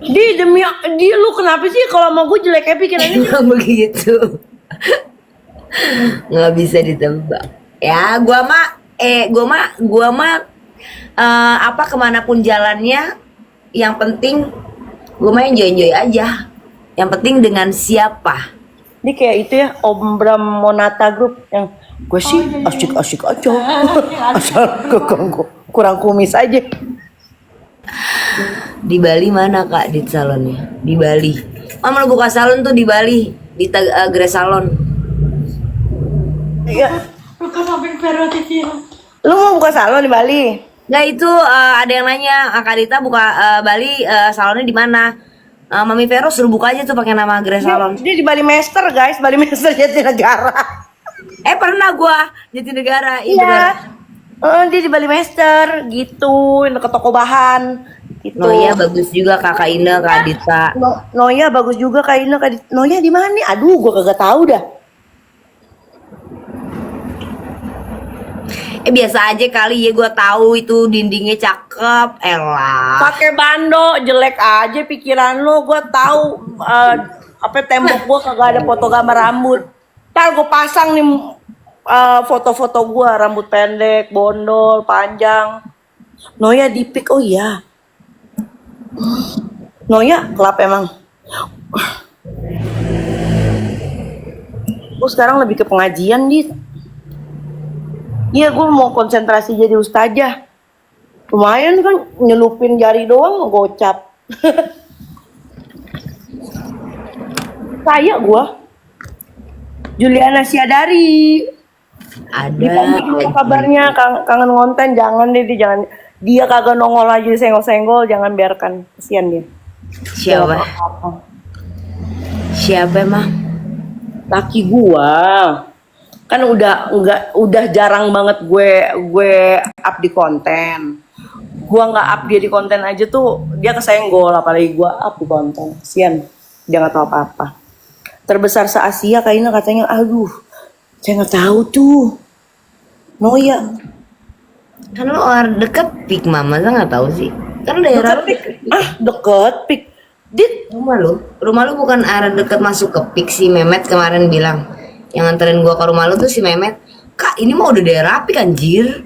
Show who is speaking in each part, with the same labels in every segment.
Speaker 1: Demi dia, lu kenapa sih kalau mau gue jeleknya pikirannya?
Speaker 2: Emang begitu. Nggak bisa ditebak. Ya, gua mah apa kemanapun jalannya, yang penting gua mah enjoy aja. Yang penting dengan siapa.
Speaker 1: Ini kayak itu ya, Om Bram Monata Group yang gue sih asik-asik aja. Asal kurang kumis aja.
Speaker 2: Di Bali mana Kak di salonnya? Di Bali. Mama buka salon tuh di Bali, di Grace Salon.
Speaker 1: Iya. Lu mau buka salon di Bali?
Speaker 2: Nggak itu ada yang nanya, Kak Dita buka Bali salonnya di mana? Mami Vero suruh buka aja tuh pakai nama Grace Salon.
Speaker 1: Dia di Bali Master guys, Bali Master Jatinegara.
Speaker 2: Pernah gua Jatinegara,
Speaker 1: Iya. Dia di Bali Master gitu, ke toko bahan gitu.
Speaker 2: Noya bagus juga Kakak Ina, Kak Dita.
Speaker 1: Noya bagus juga Kak Ina, Noya di mana nih? Aduh, gua kagak tahu dah.
Speaker 2: Biasa aja kali ya, gua tahu itu dindingnya cakep. Elah.
Speaker 1: Pakai bando jelek aja pikiran lo. Gua tahu apa tembok gua kagak ada foto gambar rambut. Ntar gua pasang nih foto-foto gua rambut pendek, bondol, panjang. Noya di pick, oh iya. Noya kelap emang. Gua sekarang lebih ke pengajian nih. Iya, gue mau konsentrasi jadi ustazah. Lumayan kan nyelupin jari doang gocap. Kayak gue Juliana Siadari.
Speaker 2: Ada.
Speaker 1: Kabarnya kangen konten, jangan deh, jangan. Dia kagak nongol aja senggol-senggol, jangan biarkan, kesian dia.
Speaker 2: Siapa? Siapa emang?
Speaker 1: Laki gua kan udah jarang banget gue up di konten. Gua nggak up dia di konten aja tuh dia kesenggol, apalagi gua up di konten. Kesian, dia nggak tahu apa-apa. Terbesar se Asia kayaknya katanya, aduh, saya nggak tahu tuh. Noya.
Speaker 2: Kan lo orang deket Pik Mama, saya nggak tahu sih. Kan daerah
Speaker 1: Deket Pik. Dit,
Speaker 2: rumah lu bukan arah deket masuk ke Pik. Si Memet kemarin bilang yang nganterin gua ke rumah lu tuh si Memet. Kak, ini mah udah daerah Pik anjir.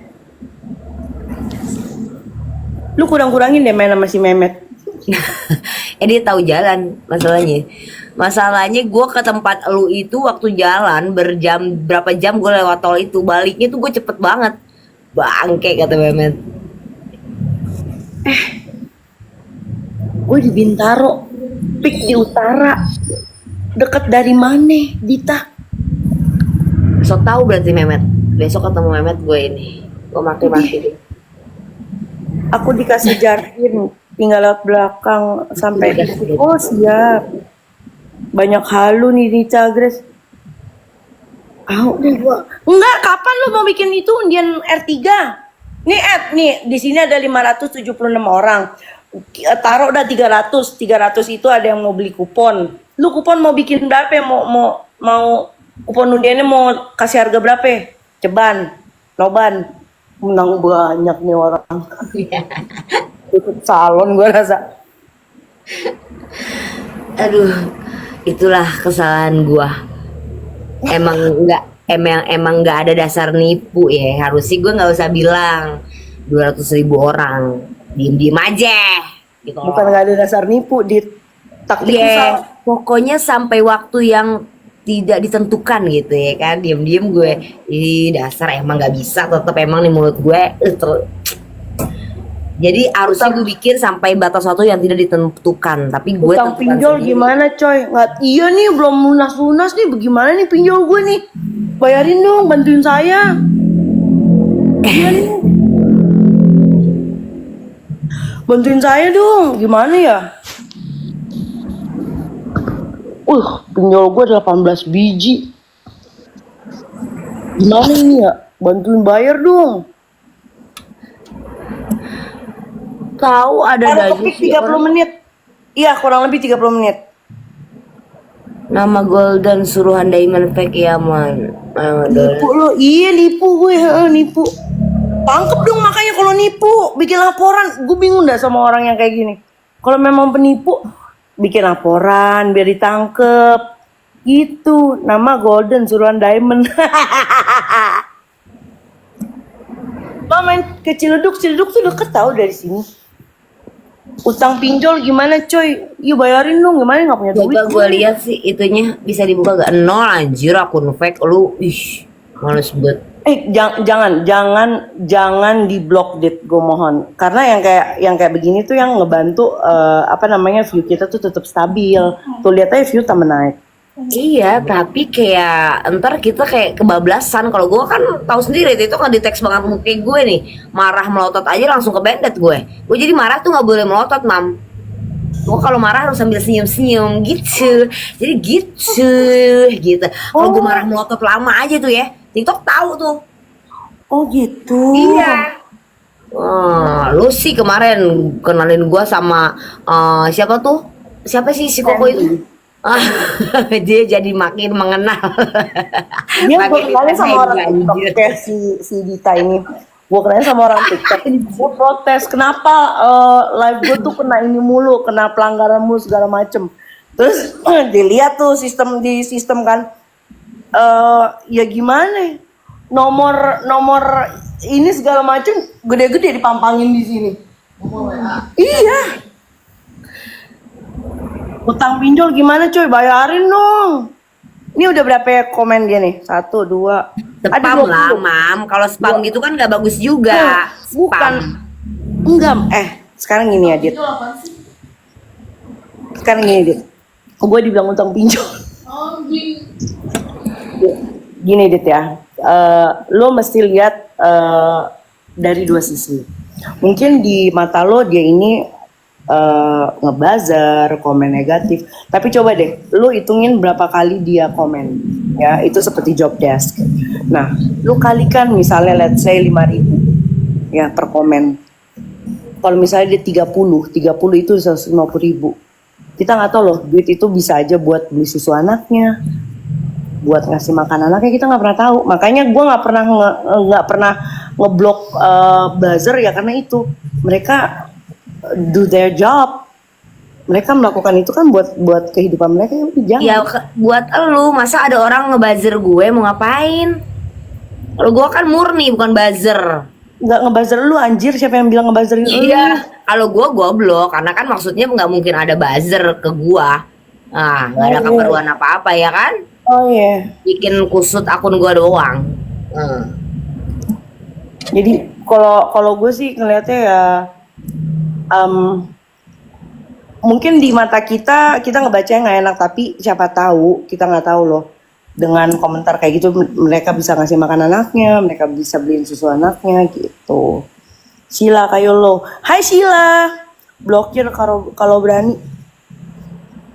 Speaker 1: lu kurang-kurangin deh main sama si Memet.
Speaker 2: Dia tahu jalan masalahnya gue ke tempat lu itu waktu jalan berapa jam gue lewat tol itu, baliknya tuh gue cepet banget, bangke kata Memet.
Speaker 1: Gue di Bintaro, Pik di utara. Deket dari mana, Dita?
Speaker 2: So tahu berarti Memet. Besok ketemu Memet gue ini, gue maki-maki dia.
Speaker 1: Aku dikasih jarkin, tinggal lewat belakang sampai. Oh siap. Banyak halu nih di Cagres. Deh gua. Enggak, kapan lu mau bikin itu undian R3? Nih di sini ada 576 orang. Taruh udah 300. 300 itu ada yang mau beli kupon. Lu kupon mau bikin berapa? Mau kupon undiannya mau kasih harga berapa? Ceban, Noban. Menang banyak nih orang. Ikut salon gue rasa.
Speaker 2: Aduh, itulah kesalahan gua. Emang nggak ada dasar nipu ya. Harusnya gue nggak usah bilang 200.000 orang, diem aja gitu.
Speaker 1: Bukan nggak ada dasar nipu, di taktik
Speaker 2: Yeah, pokoknya sampai waktu yang tidak ditentukan gitu ya kan, diem gue. Dasar emang nggak bisa, tetap emang nih mulut gue. Jadi harusnya gue bikin sampai batas waktu yang tidak ditentukan, tapi gue
Speaker 1: utang
Speaker 2: tentukan
Speaker 1: pinjol
Speaker 2: sendiri.
Speaker 1: gimana coy? Nggak, iya nih belum lunas nih, bagaimana nih pinjol gue nih? Bayarin dong, bantuin saya. Iya nih. Bantuin saya dong, gimana ya? Pinjol gue 18 biji. Gimana ini ya? Bantuin bayar dong.
Speaker 2: Tahu ada gaji sih
Speaker 1: 30 menit. Iya, kurang lebih 30 menit.
Speaker 2: nama Golden suruhan Diamond Fake ya man.
Speaker 1: Nipu lo, iya nipu gue, nipu. Tangkep dong makanya kalau nipu, bikin laporan. Gue bingung dah sama orang yang kayak gini. Kalau memang penipu, bikin laporan biar ditangkep. Gitu, nama Golden suruhan Diamond. Lo main ke Ciledug tuh deket tau dari sini. Utang pinjol gimana coy? Yuk bayarin dong, gimana nggak punya duit?
Speaker 2: Coba gue lihat sih itunya bisa dibuka gak? Nol anjir, akun fake lu. Ih, males banget.
Speaker 1: Jangan di block dit, gue mohon. Karena yang kayak begini tuh yang ngebantu view kita tuh tetap stabil. Tuh lihat aja view tambah naik.
Speaker 2: Iya, tapi kayak ntar kita kayak kebablasan. Kalau gue kan tahu sendiri itu kan deteks banget muka gue nih. Marah melotot aja langsung ke bandet gue. Gue jadi marah tuh nggak boleh melotot, mam. Gue kalau marah harus sambil senyum-senyum gitu. Jadi gitu. Kalau gue marah melotot lama aja tuh ya, TikTok tahu tuh.
Speaker 1: Oh gitu.
Speaker 2: Iya. Lu sih kemarin kenalin gue sama siapa tuh? Siapa sih si Koko itu? Dia jadi makin mengenal.
Speaker 1: Dia gue
Speaker 2: Makin
Speaker 1: kenalin sama
Speaker 2: ditanya,
Speaker 1: orang TikTok
Speaker 2: anjir.
Speaker 1: kayak si Dita ini. Gue kenalin sama orang TikTok. Gue protes kenapa live gue tuh kena ini mulu, kena pelanggaran mulu segala macem. Terus dilihat tuh sistem kan. Ya gimana? Nomor ini segala macem gede-gede dipampangin di sini. Iya. Utang pinjol gimana coy? Bayarin dong. Ini udah berapa ya komen dia nih? 1, 2.
Speaker 2: Spam lah, mam. Kalau spam gitu kan gak bagus juga.
Speaker 1: Bukan.
Speaker 2: Spam.
Speaker 1: Enggak. Sekarang gini ya, Dit. Sekarang gini, Dit. Gue dibilang utang pinjol. Gini, Dit ya. Lo mesti lihat dari dua sisi. Mungkin di mata lo dia ini ngebuzzer, komen negatif. Tapi coba deh, lu hitungin berapa kali dia komen. Ya, itu seperti job desk. Nah, lu kalikan misalnya let's say 5.000 ya per komen. Kalau misalnya dia 30 itu 150.000. Kita nggak tahu loh, duit itu bisa aja buat beli susu anaknya, buat ngasih makan anaknya, kita nggak pernah tahu. Makanya gue nggak pernah ngeblok buzzer ya karena itu mereka do their job. Mereka melakukan itu kan buat kehidupan mereka, jangan.
Speaker 2: Ya buat elu, masa ada orang ngebuzzer gue mau ngapain? Kalau gue kan murni bukan buzzer.
Speaker 1: Nggak ngebuzzer lu anjir, siapa yang bilang ngebuzzerin lu?
Speaker 2: Iya, kalau gue blok karena kan maksudnya nggak mungkin ada buzzer ke gue. Nah, nggak ada keperluan apa-apa ya kan?
Speaker 1: Oh iya.
Speaker 2: Bikin kusut akun gue doang.
Speaker 1: Jadi kalau gue sih ngelihatnya ya mungkin di mata kita ngebacanya nggak enak, tapi siapa tahu, kita nggak tahu loh, dengan komentar kayak gitu mereka bisa ngasih makan anaknya, mereka bisa beliin susu anaknya gitu. Sila kayo lo, hai Sila, blokir kalau berani.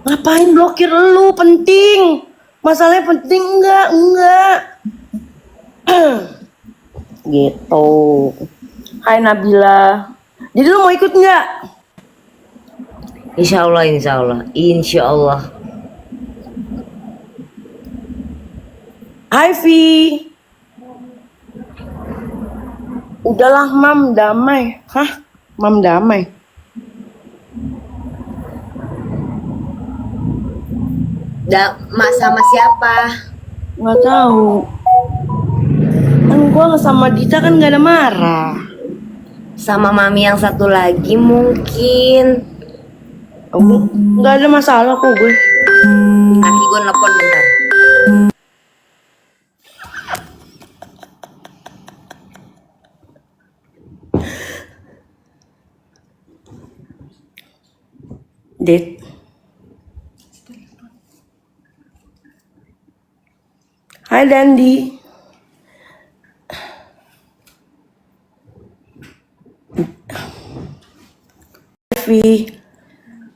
Speaker 1: Ngapain blokir lu? Penting, masalahnya penting enggak gitu. Hai Nabila, jadi lu mau ikut nggak?
Speaker 2: Insya Allah.
Speaker 1: Hai Vi. Udahlah Mam, damai. Hah? Mam damai?
Speaker 2: Sama siapa?
Speaker 1: Nggak tahu. Kan gua sama Dita kan nggak ada marah.
Speaker 2: Sama mami yang satu lagi mungkin.
Speaker 1: Nggak ada masalah kok gue.
Speaker 2: Kaki gue nelfon bentar.
Speaker 1: Dit. Hai Dandi.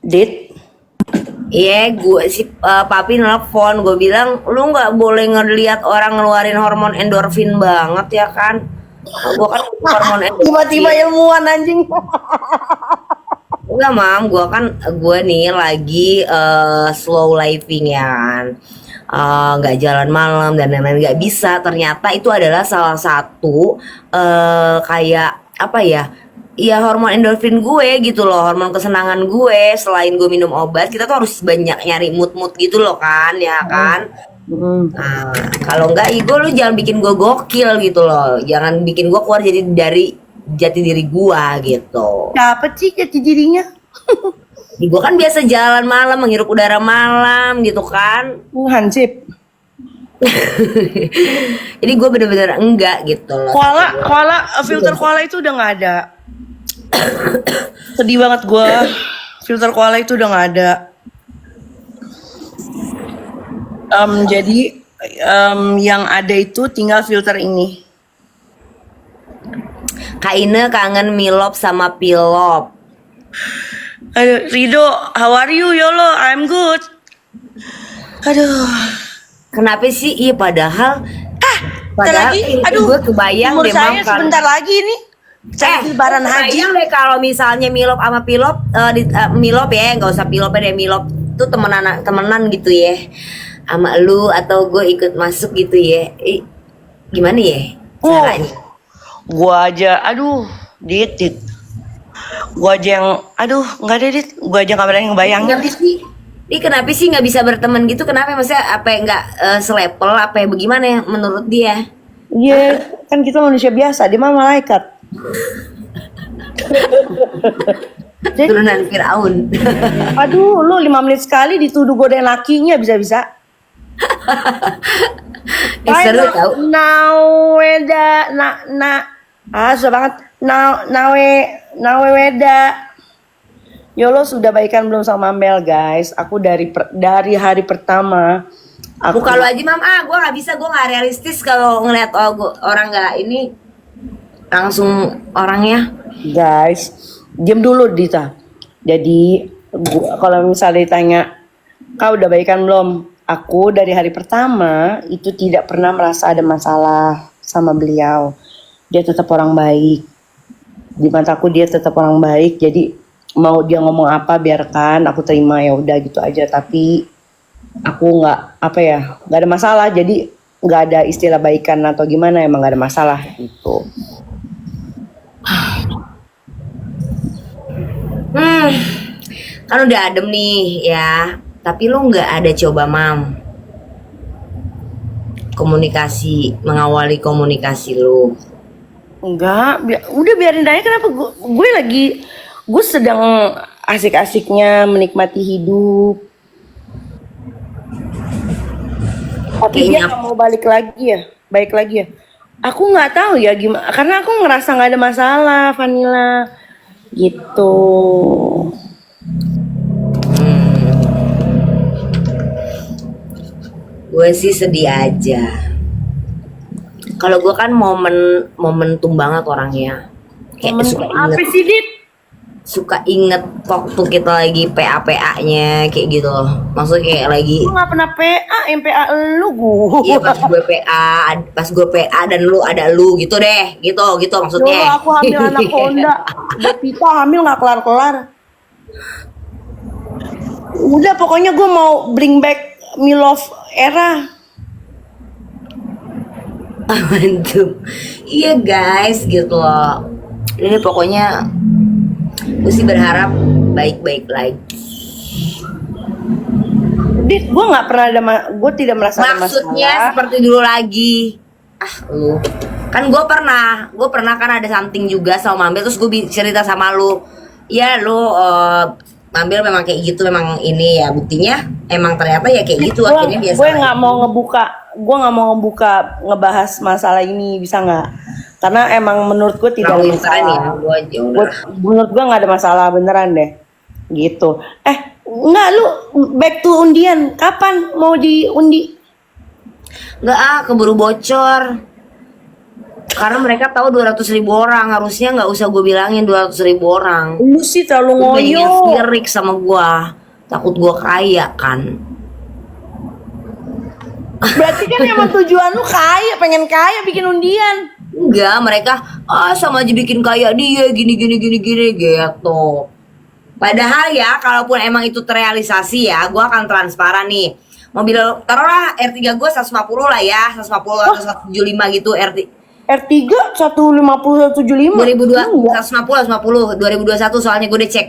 Speaker 1: Dit.
Speaker 2: Iya, gue si papi nelfon, gue bilang lu nggak boleh ngeliat orang ngeluarin hormon endorfin banget ya kan? Gue kan hormon endorfin.
Speaker 1: Tiba-tiba ilmuwan anjing.
Speaker 2: Enggak mam, gue nih lagi slow living ya kan, nggak jalan malam dan lain-lain, nggak bisa. Ternyata itu adalah salah satu kayak apa ya, ya hormon endorfin gue gitu loh, hormon kesenangan gue. Selain gue minum obat, kita tuh harus banyak nyari mood-mood gitu loh kan, ya kan.
Speaker 1: Mm.
Speaker 2: Nah, kalau enggak ego lu jangan bikin gue gokil gitu loh. Jangan bikin gue keluar jadi dari jati diri gue gitu.
Speaker 1: Siapa sih jati dirinya?
Speaker 2: Gue kan biasa jalan malam, menghirup udara malam gitu kan.
Speaker 1: Hansip.
Speaker 2: Jadi gue bener-bener enggak gitu loh.
Speaker 1: Filter koala itu udah nggak ada. Sedih banget gue. Filter koala itu udah nggak ada. Jadi yang ada itu tinggal filter ini.
Speaker 2: Kak Ine kangen milop sama pilop.
Speaker 1: Aduh, Rido, how are you, Yolo? I'm good. Aduh.
Speaker 2: Kenapa sih? Iya padahal
Speaker 1: Bentar lagi,
Speaker 2: gue kebayang
Speaker 1: umur
Speaker 2: deh
Speaker 1: saya
Speaker 2: Mam, kan.
Speaker 1: sebentar lagi nih. Saya lebaran haji.
Speaker 2: Kebayang deh kalau misalnya milop sama pilop milop ya, nggak usah pilop deh, milop tuh temenan gitu ya. Sama lu atau gue ikut masuk gitu ya. Gimana ya caranya?
Speaker 1: Gua aja, aduh, Dit. Gua aja yang, aduh, nggak ada Dit. Gua aja nggak berani ngebayangin.
Speaker 2: Kenapa sih? Ini kenapa sih nggak bisa berteman gitu? Kenapa maksudnya apa ya, nggak selevel apa ya, bagaimana ya menurut dia?
Speaker 1: Iya, kan kita manusia biasa, dia mah malaikat.
Speaker 2: Turunan Firaun.
Speaker 1: Aduh, lu 5 menit sekali dituduh godain lakinya bisa-bisa.
Speaker 2: Seru tau.
Speaker 1: Naweda, susah banget. Nawe weda. Yolo sudah baikan belum sama Mel, guys? Aku dari hari pertama.
Speaker 2: Aku kalau aja Mam, gue nggak bisa, gue nggak realistis kalau ngeliat orang nggak ini langsung orangnya.
Speaker 1: Guys, diam dulu Dita. Jadi kalau misalnya ditanya, kau udah baikan belum? Aku dari hari pertama itu tidak pernah merasa ada masalah sama beliau. Dia tetap orang baik. Di mataku dia tetap orang baik. Jadi mau dia ngomong apa biarkan, aku terima, ya udah gitu aja. Tapi aku nggak ada masalah. Jadi nggak ada istilah baikan atau gimana, emang nggak ada masalah gitu.
Speaker 2: Kan udah adem nih ya, tapi lu nggak ada coba Mam mengawali komunikasi lu.
Speaker 1: Enggak, udah biarin aja. Kenapa gue sedang asik-asiknya menikmati hidup. Tapi dia nggak mau balik lagi ya. Aku nggak tahu ya gimana, karena aku ngerasa nggak ada masalah, Vanilla, gitu.
Speaker 2: Gue sih sedih aja. Kalau gue kan momentum banget orangnya. Kayak suka inget waktu kita lagi PA-nya kayak gitu loh. Maksudnya kayak lagi.
Speaker 1: Gue nggak pernah PA, yang PA lu gue.
Speaker 2: Iya pas gue PA dan lu ada lu gitu deh, gitu maksudnya.
Speaker 1: Yo, aku hamil anak Honda, Pita hamil nggak kelar. Udah pokoknya gue mau bring back Milov era.
Speaker 2: Mantap. Iya guys, gitu loh. Ini pokoknya gue sih berharap baik-baik lagi.
Speaker 1: Dit, gue nggak pernah gue tidak merasa ada
Speaker 2: Maksudnya
Speaker 1: masalah.
Speaker 2: seperti dulu lagi. Lu kan gue pernah kan ada something juga sama Mambil, terus gue cerita sama lu. Ya lu Mambil memang kayak gitu, memang ini ya buktinya emang ternyata ya kayak gitu. Akhirnya biasa.
Speaker 1: Gue nggak mau ngebuka ngebahas masalah ini, bisa nggak? Karena emang menurut gue tidak ada masalah.
Speaker 2: Ya,
Speaker 1: menurut gue nggak ada masalah beneran deh, gitu. Nggak, lu back to undian, kapan mau diundi?
Speaker 2: Nggak keburu bocor. Karena mereka tahu 200.000 orang, harusnya nggak usah gue bilangin 200.000 orang.
Speaker 1: Lu sih terlalu ngoyo.
Speaker 2: Sirik sama gue, takut gue kaya kan.
Speaker 1: Berarti kan emang tujuan lu kaya, pengen kaya bikin undian.
Speaker 2: Enggak, mereka sama aja bikin kaya dia gini gitu. Padahal ya, kalaupun emang itu terrealisasi ya, gue akan transparan nih. Mobil taruhlah R3 gue 150 lah ya, 150 atau 175 gitu
Speaker 1: R3 150 175.
Speaker 2: 2002
Speaker 1: Iya.
Speaker 2: 150 2021 soalnya gue udah cek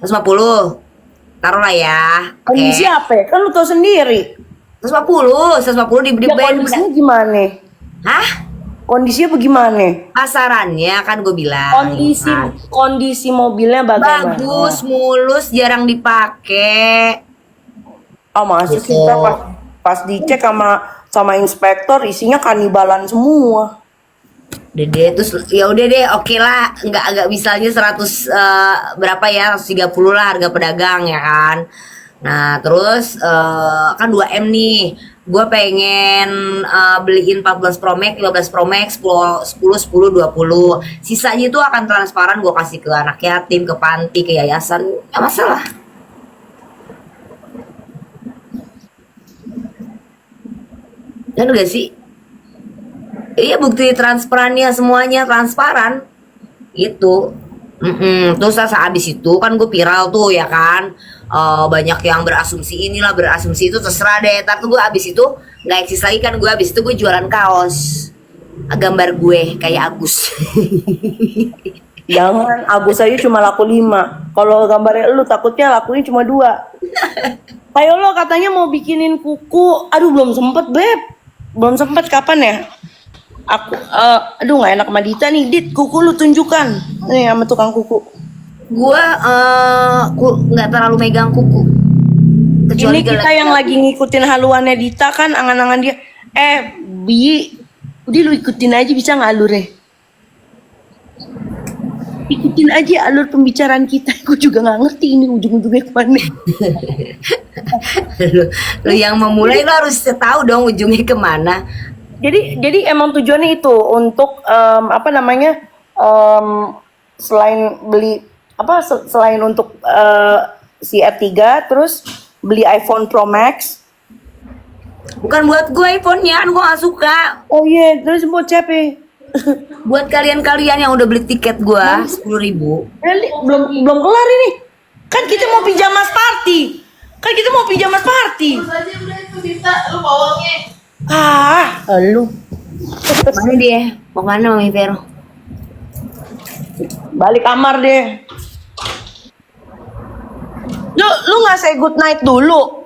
Speaker 2: 150 taruh lah ya. Oke.
Speaker 1: Kondisi apa ya? Kan lu tau sendiri.
Speaker 2: 150 di
Speaker 1: Ya kondisinya gimana?
Speaker 2: Hah?
Speaker 1: Kondisinya bagaimana?
Speaker 2: Pasarannya kan gue bilang
Speaker 1: Kondisi
Speaker 2: kan.
Speaker 1: kondisi mobilnya bagaimana?
Speaker 2: Bagus, mulus, jarang dipakai.
Speaker 1: Oh masuk
Speaker 2: Gitu.
Speaker 1: kita pas dicek sama inspektor isinya kanibalan semua.
Speaker 2: Udah deh, terus ya udah deh, oke lah, nggak misalnya 100 berapa ya, 130 lah harga pedagang ya kan. Nah terus kan 2M nih, gue pengen beliin 14 Pro Max, 15 Pro Max, 10, 20. Sisanya itu akan transparan, gue kasih ke anak yatim, ke panti, ke yayasan, nggak masalah. Kan gak sih? Iya bukti transparannya semuanya transparan gitu. Terus abis itu kan gue viral tuh ya kan. Banyak yang berasumsi inilah berasumsi itu terserah deh. Tapi gue abis itu nggak eksis lagi kan, gue abis itu gue jualan kaos gambar gue kayak Agus.
Speaker 1: Jangan, Agus aja cuma laku 5. Kalau gambarnya lu takutnya lakunya cuma 2. Kayak lo katanya mau bikinin kuku. Aduh belum sempet Beb. Belum sempet kapan ya? Aku aduh nggak enak sama Dita nih. Dit, kuku lu tunjukkan. Nih sama tukang kuku.
Speaker 2: Gue nggak terlalu megang kuku.
Speaker 1: Ini kita yang lagi ngikutin haluannya Dita kan, angan-angan dia. Bi, udah lu ikutin aja bisa nggak alurnya? Ikutin aja alur pembicaraan kita. Gue juga nggak ngerti ini ujung-ujungnya kemana.
Speaker 2: lu yang memulai lo harus tahu dong ujungnya kemana.
Speaker 1: Jadi emang tujuannya itu untuk apa namanya selain beli apa selain untuk si R3 terus beli iPhone Pro Max.
Speaker 2: Bukan buat gue iPhone-nya, kan gue gak suka.
Speaker 1: Oh iya, terus buat siapa?
Speaker 2: Buat kalian-kalian yang udah beli tiket gue 10.000.
Speaker 1: Belum kelar ini. Kan kita mau pijamas party.
Speaker 3: Terus aja udah itu Dita, lu bawangnya.
Speaker 1: Lu
Speaker 2: Mana dia? Mau mana Mami Vero?
Speaker 1: balik kamar deh. Lu nggak say good night dulu?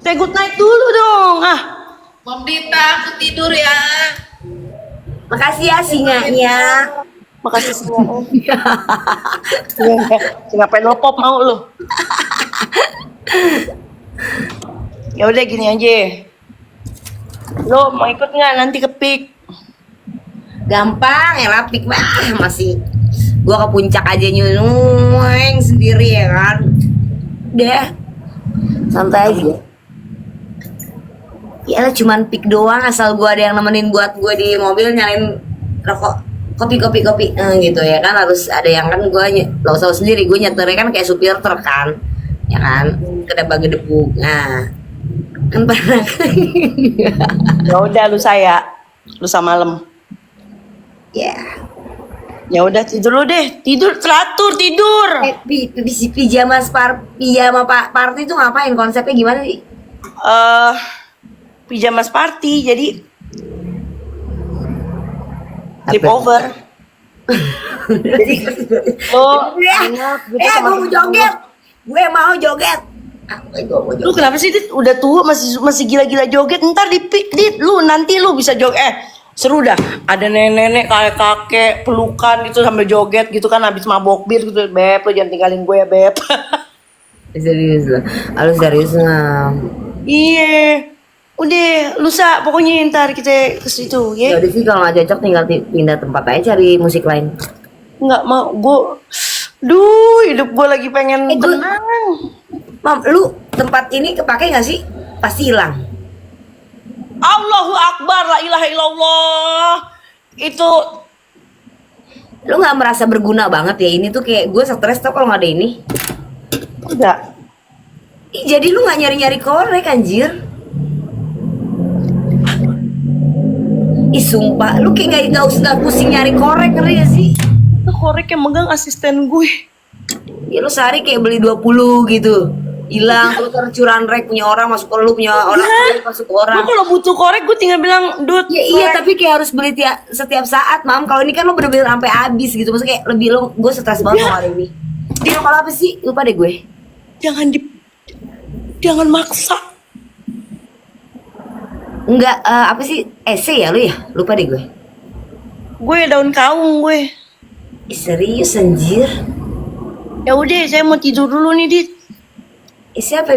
Speaker 1: Say good night dulu dong.
Speaker 3: Mam Dita, aku tidur ya.
Speaker 2: Makasih ya singanya.
Speaker 1: Makasih semua. Singa penopop mau lu. Ya udah gini aja. Lo mau ikut nggak nanti ke PIK?
Speaker 2: Gampang ya lapik masih. Gua ke puncak aja nyueng sendiri ya kan. Deh. Santai aja. Ya lah cuman pik doang asal gua ada yang nemenin buat gua di mobil nyalain rokok kopi gitu ya kan, harus ada yang kan gua lo tahu sendiri gue nyetirnya kan kayak supir truk kan ya kan, kedebak gedebuk. Nah kan pernah.
Speaker 1: Ya udah lusa malam.
Speaker 2: Ya
Speaker 1: Ya udah tidur lu deh, teratur tidur.
Speaker 2: pijama party itu ngapain, konsepnya gimana sih?
Speaker 1: Pijamas party jadi
Speaker 2: Apa?
Speaker 1: sleepover. Jadi lo enak gitu
Speaker 2: gue
Speaker 1: sama
Speaker 2: mau joget, gue mau joget.
Speaker 1: Lu kenapa sih Dit? Udah tua masih gila-gila joget. Ntar di PIK Dit, nanti lu bisa joget. Seru dah. Ada nenek-nenek, kakek-kakek, pelukan gitu sambil joget gitu kan habis mabok bir gitu. Beb, lu jangan tinggalin gue ya, Beb.
Speaker 2: Serius lah, harus serius nggak?
Speaker 1: Iya. Udah, lusa pokoknya ntar kita ke situ
Speaker 2: Ya
Speaker 1: ya.
Speaker 2: udah sih, kalau nggak cocok tinggal pindah tempat aja, cari musik lain.
Speaker 1: Nggak mau gue. Hidup gue lagi pengen tenang.
Speaker 2: Mam, lu tempat ini kepake nggak sih? Pasti hilang.
Speaker 1: Allahu Akbar, la ilaha illallah. Itu
Speaker 2: Lu nggak merasa berguna banget ya? Ini tuh kayak gue stres tau kalau nggak ada ini.
Speaker 1: enggak.
Speaker 2: Jadi lu nggak nyari-nyari korek anjir? Ih sumpah, lu kayak nggak usah pusing nyari korek, ngerti gak sih?
Speaker 1: Itu korek yang megang asisten gue.
Speaker 2: Ya lu sehari kayak beli 20 gitu. hilang, terus tercurahan rek punya orang masuk ke lu, punya orang masuk ke orang.
Speaker 1: Gue kalau butuh korek gue tinggal bilang, Dut.
Speaker 2: Ya iya, tapi kayak harus beli setiap saat, Mam. Kalau ini kan lo bener-bener sampai habis gitu. Maksudnya kayak lebih lo, gue stres banget sama hari ini. Dia kalau apa sih? Lupa deh gue.
Speaker 1: Jangan maksa.
Speaker 2: Enggak, apa sih? Ese ya lu ya? Lupa deh gue.
Speaker 1: Gue daun kaung gue.
Speaker 2: Ih, serius anjir.
Speaker 1: Ya udah, saya mau tidur dulu nih, Dit.
Speaker 2: Siapa